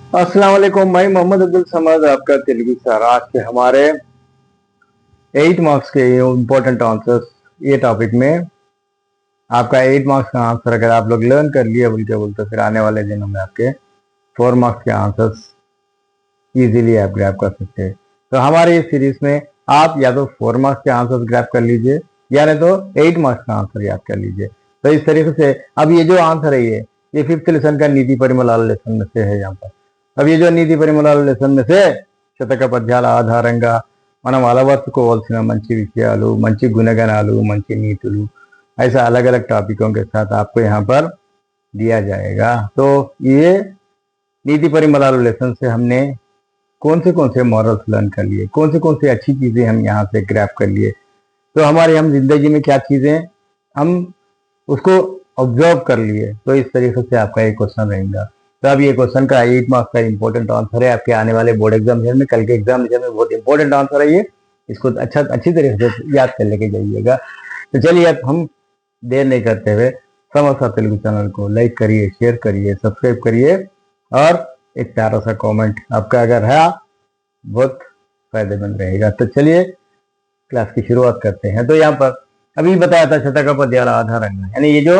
अस्सलाम वालेकुम, मैं मोहम्मद अब्दुल समद आपका तेलुगु सर। आज के हमारे 8 मार्क्स के इम्पोर्टेंट आंसर्स ये टॉपिक में आपका 8 मार्क्स का आंसर अगर आप लोग लर्न कर लिए बोल के बोलते फिर आने वाले दिनों में आपके 4 मार्क्स के आंसर्स इजीली आप ग्रैब कर सकते हैं। तो हमारे इस सीरीज में आप या तो 4 मार्क्स के आंसर्स ग्रैब कर लीजिए या नहीं तो 8 मार्क्स का आंसर याद कर लीजिए। तो इस तरीके से अब ये जो आंसर है ये 5th लेसन का नीति परिमलाल लेसन में से है। यहाँ पर अब ये जो नीति परिमलाल लेसन में से శతక పద్యాల ఆధారంగా మనం అలవర్చుకోవాల్సిన మంచి విషయాలు, మంచి గుణగణాలు, మంచి नीतुलू ऐसा अलग अलग टॉपिकों के साथ आपको यहाँ पर दिया जाएगा। तो ये नीति परिमलाल लेसन से हमने कौन से मॉरल्स लर्न कर लिए, कौन से अच्छी चीजें हम यहाँ से ग्रैब कर लिए, तो हमारे हम जिंदगी में क्या चीजें हम उसको ऑब्जर्व कर लिए। तो इस तरीके से आपका एक क्वेश्चन रहेगा। तो अब ये क्वेश्चन का 8 मार्क्स का इंपॉर्टेंट आंसर है आपके आने वाले बोर्ड एग्जामिनेशन में, कल के एग्जामिनेशन में बहुत इंपॉर्टेंट आंसर है ये। इसको अच्छी तरीके से याद कर लेके जाइएगा। तो चलिए अब हम देर नहीं करते हुए समोसा तेलुगु चैनल को लाइक करिए, शेयर करिए, सब्सक्राइब करिए और एक प्यारा सा कमेंट आपका अगर है बहुत फायदेमंद रहेगा। तो चलिए क्लास की शुरुआत करते हैं। तो यहाँ पर अभी बताया था శతక పద్యాల ఆధారంగా, यानी ये जो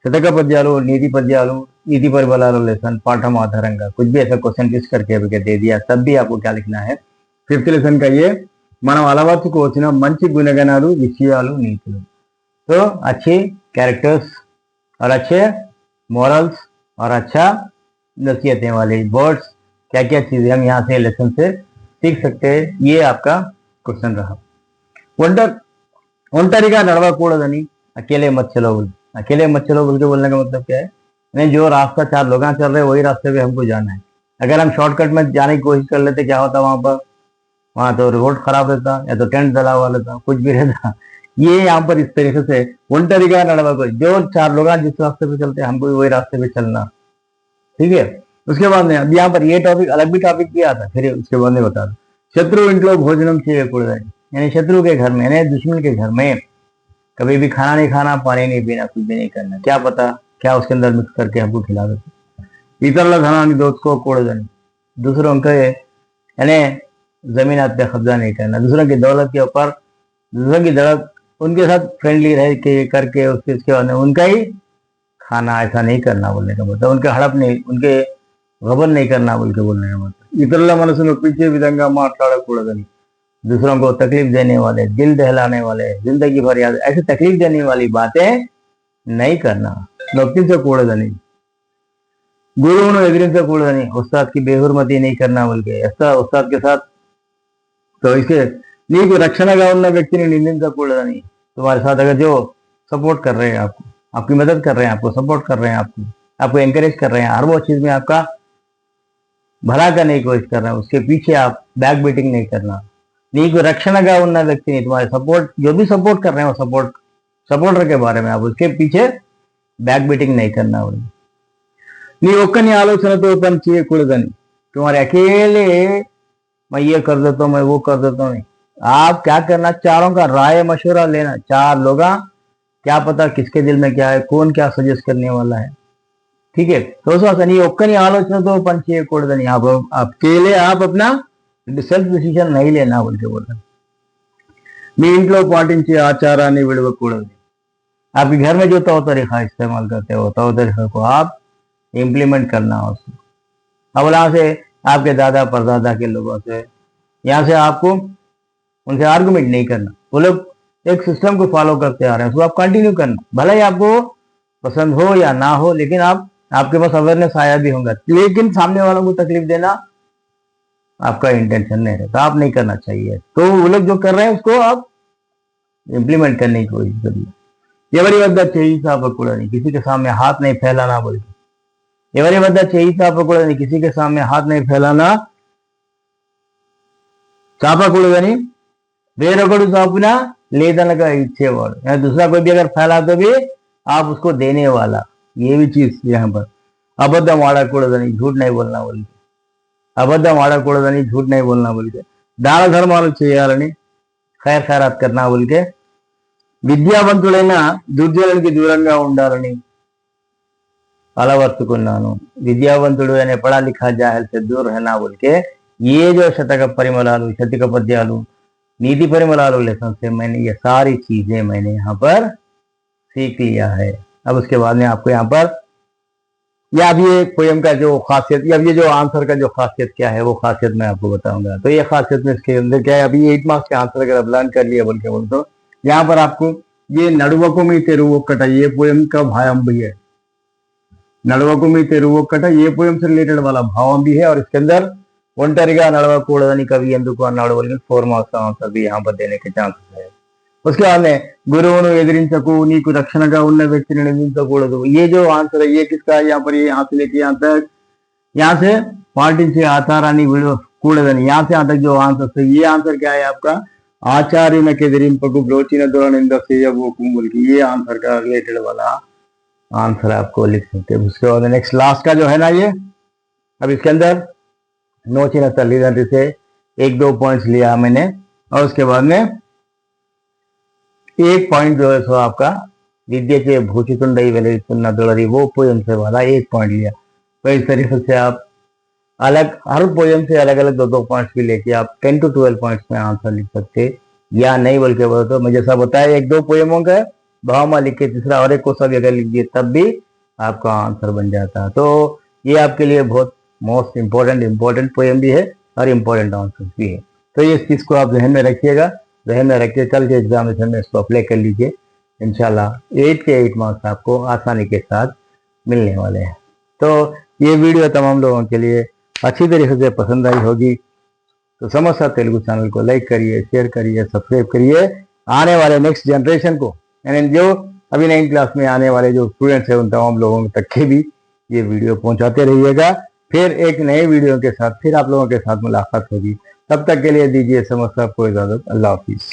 శతక పద్యాలు, नीति परिमलाल लेसन पाठम आधारंगा कुछ भी ऐसा क्वेश्चन टिस्ट करके अभी दे दिया, तब भी आपको क्या लिखना है 5th लेसन का ये మనం అలవర్చుకోవాల్సిన మంచి గుణగణాలు, విషయాలు, నీతులు। तो अच्छे कैरेक्टर्स और अच्छे मॉरल्स और अच्छा नसीहतें वाले वर्ड्स, क्या क्या चीजें हम यहाँ से लेसन से सीख सकते हैं, ये आपका क्वेश्चन रहा। ఒంటరిగా నడవకూడదని अकेले मत चलो बोल, अकेले मत चलो बोल के बोलने का मतलब क्या है, नहीं जो रास्ता 4 लोग चल रहे हैं वही रास्ते पे हमको जाना है। अगर हम शॉर्टकट में जाने की कोशिश कर लेते क्या होता वहां पर, वहां तो रोड खराब रहता या तो टेंट जला हुआ रहता, कुछ भी रहता। ये यहाँ पर इस तरीके से ఒంటరిగా నడవకూడదు, जो 4 लोग जिस रास्ते पे चलते हैं हमको भी वही रास्ते पे चलना, ठीक है। उसके बाद में अब यहाँ पर ये टॉपिक अलग भी टॉपिक किया था, फिर उसके बाद में बता दो శత్రు ఇంట్లో భోజనం చేయకూడదని, यानी शत्रु के घर में यानी दुश्मन के घर में कभी भी खाना नहीं खाना, पानी नहीं पीना, कुछ भी नहीं करना, क्या पता क्या उसके अंदर मिक्स करके हमको खिला देते। इतरला धनाన్ని దోచుకోకూడదని, दूसरों के यानी जमीन पे कब्जा नहीं करना, दूसरों की दौलत के ऊपर, दूसरों की दौलत उनके साथ फ्रेंडली रह के करके उसके बाद उनका ही खाना, ऐसा नहीं करना बोलने का मतलब, उनके हड़प नहीं, उनके गबन नहीं करना बोल के बोलने का मतलब। ఇతరుల మనసు నొప్పించే విధంగా మాట్లాడకూడదని, दूसरों को तकलीफ देने वाले, दिल दहलाने वाले, जिंदगी भर याद ऐसे तकलीफ देने वाली बातें नहीं करना। నొప్పించకూడదని, गुरुవును ఎదిరించకూడదని, उस्ताद की बेहुरमती नहीं करना बोल के, ऐसा उस्ताद के साथ तो इसके నీకు రక్షణగా ఉన్న వ్యక్తిని నిందించకూడదని, तुम्हारे साथ अगर जो सपोर्ट कर रहे हैं आपको, आपकी मदद कर रहे हैं, आपको सपोर्ट कर रहे हैं, आपको एनकरेज कर रहे हैं, हर वो चीज में आपका भला करने की कोशिश कर रहे हैं, उसके पीछे आप बैक बीटिंग नहीं करना। నీకు రక్షణగా ఉన్న వ్యక్తిని, तुम्हारे सपोर्ट जो भी सपोर्ट कर रहे हैं वो सपोर्टर के बारे में आप उसके पीछे बैक बीटिंग नहीं करना। నీ ఒక్కని ఆలోచనతో పని చేయకూడదని, तुम्हारे अकेले मैं ये कर देता हूँ, मैं वो कर देता हूँ, आप क्या करना, चारों का राय मशवरा लेना। 4 लोग क्या पता किसके दिल में क्या है, कौन क्या सजेस्ट करने वाला है, ठीक है। तो నీ ఒక్కని ఆలోచనతో పని చేయకూడదని, आप अकेले आप अपना सेल्फ डिसीजन नहीं लेना बोल के बोल रहे। మీ ఇంట్లో పాటించే ఆచారాన్ని విడవకూడదు, आपके घर में जो तौर तरीका इस्तेमाल करते हो तौर तरीका को आप इम्प्लीमेंट करना हो उसको। अब यहाँ से आपके दादा परदादा के लोगों से, यहाँ से आपको उनसे आर्गुमेंट नहीं करना, वो लोग एक सिस्टम को फॉलो करते आ रहे हैं, उसको आप कंटिन्यू करना, भले ही आपको पसंद हो या ना हो, लेकिन आपके पास अवेयरनेस आया भी होगा, लेकिन सामने वालों को तकलीफ देना आपका इंटेंशन नहीं रहता, आप नहीं करना चाहिए। तो वो लोग जो कर रहे हैं उसको आप इम्प्लीमेंट करने की कोशिश करिए। ఎవరి వద్ద చేయి చాపకూడదని, किसी के सामने हाथ नहीं फैलाना बोल के, ఎవరి వద్ద చేయి చాపకూడదని, किसी के सामने हाथ नहीं फैलाना, చాపకూడదని, వేరొకడు చాపునా లేదనగా ఇచ్చేవాడు, दूसरा कोई भी अगर फैला तो भी आप उसको देने वाला, ये भी चीज यहाँ पर। అబద్ధం ఆడకూడదని, झूठ नहीं बोलना बोल के, అబద్ధం ఆడకూడదని, झूठ नहीं बोलना बोल के, దాన ధర్మాలు చేయాలని, ఖైర్ ఖైరాత్ करना बोल के, విద్యావంతులైన దుర్జనులకి దూరంగా ఉండాలని, అలవర్చుకున్నాను విద్యావంతుడు అనే పढ़ा लिखा जाहिल से दूर रहना बोल के ये जो शतक परिमलालु शतक पद्यालु नीति परिमलालु लेसन से मैंने ये सारी चीजें मैंने यहाँ पर सीख लिया है। अब उसके बाद में आपको यहाँ पर या अब ये पोयम का जो खासियत या अब ये जो आंसर का जो खासियत क्या है वो खासियत मैं आपको बताऊंगा। तो ये खासियत में इसके अंदर क्या है, अभी 8 मार्क्स के आंसर अगर आप लर्न कर लिया बोल के बोल तो यहाँ पर आपको ये नड़ुवकुमी तेरुवोक्कट ये पोयम का भावम भी है। नड़ुवकुमी तेरुवोक्कट ये पोयम से रिलेटेड वाला भावम भी है और इसके अंदर ఒంటరిగా నడవకూడదని కవి ఎందుకు అన్నాడు बोल 4 मार्क्स का आंसर भी यहाँ पर देने के चांसेस है। उसके बाद में गुरुవును ఎదిరించకు నీకు రక్షణగా ఉన్న వ్యక్తిని నిందించకూడదు ये जो आंसर है ये किसका है, यहाँ पर ये यहाँ से लेके यहाँ तक यहाँ से पाटिंचे आचाराన్ని కూడదని यहाँ से यहाँ तक जो आंसर है ये आंसर क्या है आपका ఆచార్యునికి ఎదిరింపకు బ్రోచిన దురనింద చేయబోకు बोल के ये आंसर का रिलेटेड वाला आंसर आपको लिख सकते हैं। उसके बाद नेक्स्ट लास्ट का जो है ना ये अब इसके अंदर नोचिन तल्लिदंड्री से 1-2 पॉइंट्स लिया मैंने और उसके बाद में एक पॉइंट जो है सो आपका विद्यचे भूषितुंडई वेलुचुन्न दुलरी वो पोयम से वाला 1 पॉइंट लिया। तो इस तरीके से आप अलग हर पोयम से अलग अलग 2-2 पॉइंट्स भी लेके आप 10 to 12 पॉइंट्स में आंसर लिख सकते या नहीं बोल के बोलो तो मैं जैसा बताया 1-2 पोयमों का भावमा लिख के तीसरा और एक को सब अगर लिख दिए तब भी आपका आंसर बन जाता। तो ये आपके लिए बहुत मोस्ट इम्पोर्टेंट पोयम भी है और इम्पोर्टेंट आंसर भी है। तो ये चीज को आप जहन में रखिएगा, जहन में रखिए कल के एग्जामिनेशन में इसको अप्लाई कर लीजिए। इंशाल्लाह 8 के 8 मार्क्स आपको आसानी के साथ मिलने वाले हैं। तो ये वीडियो तमाम लोगों के लिए अच्छी तरीके से पसंद आई होगी तो समोसा तेलुगु चैनल को लाइक करिए, शेयर करिए, सब्सक्राइब करिए। आने वाले नेक्स्ट जनरेशन को यानी जो अभी 9th क्लास में आने वाले जो स्टूडेंट्स हैं उन तमाम लोगों तक के भी ये वीडियो पहुंचाते रहिएगा। फिर एक नए वीडियो के साथ फिर आप लोगों के साथ मुलाकात होगी। तब तक के लिए दीजिए समस्त को इजाजत। अल्लाह हाफिज।